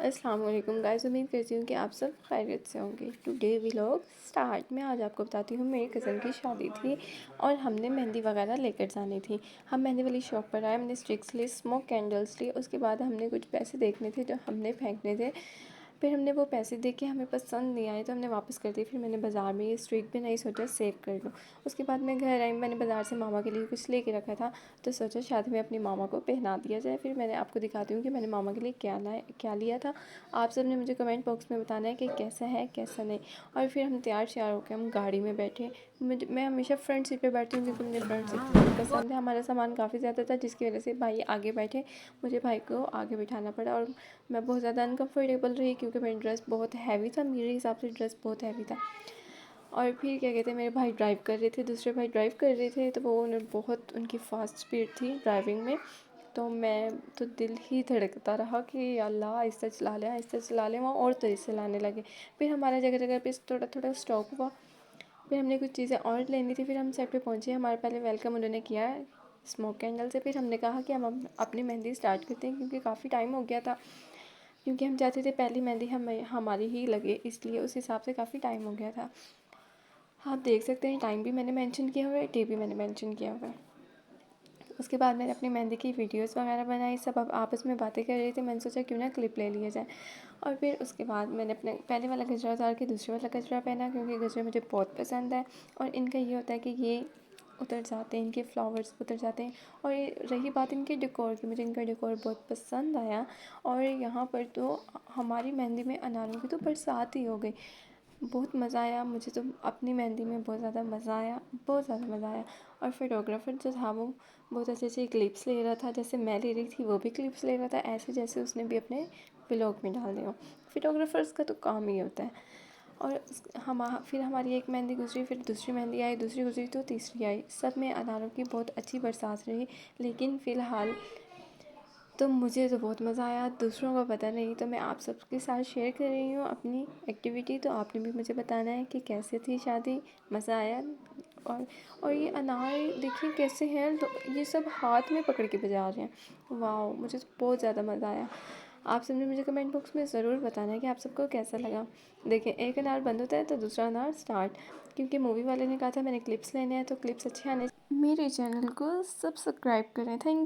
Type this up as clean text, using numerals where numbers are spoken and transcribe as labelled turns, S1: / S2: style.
S1: अस्सलाम वालेकुम गाइस, उम्मीद करती हूँ कि आप सब खैरियत से होंगे। टुडे व्लॉग स्टार्ट में आज आपको बताती हूँ, मेरी कज़न की शादी थी और हमने मेहंदी वगैरह लेकर जानी थी। हम मेहंदी वाली शॉप पर आए, हमने स्टिक्स ली, स्मोक कैंडल्स ली। उसके बाद हमने कुछ पैसे देखने थे जो हमने फेंकने थे। फिर हमने वो पैसे देखे, हमें पसंद नहीं आए तो हमने वापस कर दिए। फिर मैंने बाज़ार में ये स्ट्रिक भी नहीं सोचा सेव कर लूँ। उसके बाद मैं घर आई, मैंने बाज़ार से मामा के लिए कुछ लेके रखा था तो सोचा शादी में अपनी मामा को पहना दिया जाए। फिर मैंने आपको दिखाती हूँ कि मैंने मामा के लिए क्या लिया था। आप सब ने मुझे कमेंट बॉक्स में बताना है कि कैसा है कैसा नहीं। और फिर हम तैयार श्यार होकर हम गाड़ी में बैठे। मैं हमेशा फ्रंट सीट पे बैठती हूँ क्योंकि मुझे फ्रंट सीट बहुत पसंद है। हमारा सामान काफ़ी ज़्यादा था जिसकी वजह से भाई आगे बैठे, मुझे भाई को आगे बिठाना पड़ा और मैं बहुत ज़्यादा अनकम्फर्टेबल रही क्योंकि मेरी ड्रेस बहुत हैवी था। मेरे हिसाब से ड्रेस बहुत हैवी था। और फिर क्या कहते हैं, मेरे भाई ड्राइव कर रहे थे, दूसरे भाई ड्राइव कर रहे थे तो वो उन्हें बहुत उनकी फ़ास्ट स्पीड थी ड्राइविंग में। तो मैं तो दिल ही धड़कता रहा कि अल्लाह आहिस्ता चला ले आहिस्ता चला ले। वहाँ और तेज़ चलाने लगे। फिर हमारा जगह जगह पे थोड़ा थोड़ा स्टॉप हुआ। फिर हमने कुछ चीज़ें और लेनी थी। फिर हम साइड पे पहुँचे। हमारे पहले वेलकम उन्होंने किया स्मोक कैंडल से। फिर हमने कहा कि हम अपनी मेहंदी स्टार्ट करते हैं क्योंकि काफ़ी टाइम हो गया था। क्योंकि हम चाहते थे पहली मेहंदी हमारी ही लगे, इसलिए उस हिसाब से काफ़ी टाइम हो गया था। आप देख सकते हैं टाइम भी मैंने मेंशन किया हुआ है, डे भी मैंने मेंशन किया हुआ है। उसके बाद मैंने अपनी मेहंदी की वीडियोस वगैरह बनाई। सब अब आपस में बातें कर रहे थे, मैंने सोचा क्यों ना क्लिप ले लिया जाए। और फिर उसके बाद मैंने अपने पहले वाला गजरा उतार के दूसरे वाला गजरा पहना क्योंकि गजरे मुझे बहुत पसंद है। और इनका ये होता है कि ये उतर जाते हैं, इनके फ्लावर्स उतर जाते हैं। और रही बात इनके डेकोर की, मुझे इनका डेकोर बहुत पसंद आया। और यहाँ पर तो हमारी मेहंदी में अनारों की तो बरसात ही हो गई। बहुत मज़ा आया, मुझे तो अपनी मेहंदी में बहुत ज़्यादा मज़ा आया, बहुत ज़्यादा मज़ा आया। और फोटोग्राफ़र जो था वो बहुत अच्छे अच्छे क्लिप्स ले रहा था, जैसे मैं ले रही थी वो भी क्लिप्स ले रहा था, ऐसे जैसे उसने भी अपने व्लॉग में डाल दिया। फोटोग्राफर्स का तो काम ही होता है। और फिर हमारी एक मेहंदी गुजरी, फिर दूसरी मेहंदी आई, दूसरी गुजरी तो तीसरी आई। सब में अनारों की बहुत अच्छी बरसात रही। लेकिन फ़िलहाल तो मुझे तो बहुत मज़ा आया, दूसरों को पता नहीं। तो मैं आप सबके साथ शेयर कर रही हूँ अपनी एक्टिविटी। तो आपने भी मुझे बताना है कि कैसे थी शादी, मज़ा आया। और ये अनार देखिए कैसे हैं, तो ये सब हाथ में पकड़ के बजा रहे हैं। वाह, मुझे तो बहुत ज़्यादा मज़ा आया। आप सबने मुझे कमेंट बॉक्स में ज़रूर बताना है कि आप सबको कैसा लगा। देखिए, एक अनार बंद होता है तो दूसरा अनार स्टार्ट। क्योंकि मूवी वाले ने कहा था मैंने क्लिप्स लेने हैं तो क्लिप्स अच्छे आने। मेरे चैनल को सब्सक्राइब करें। Thank you.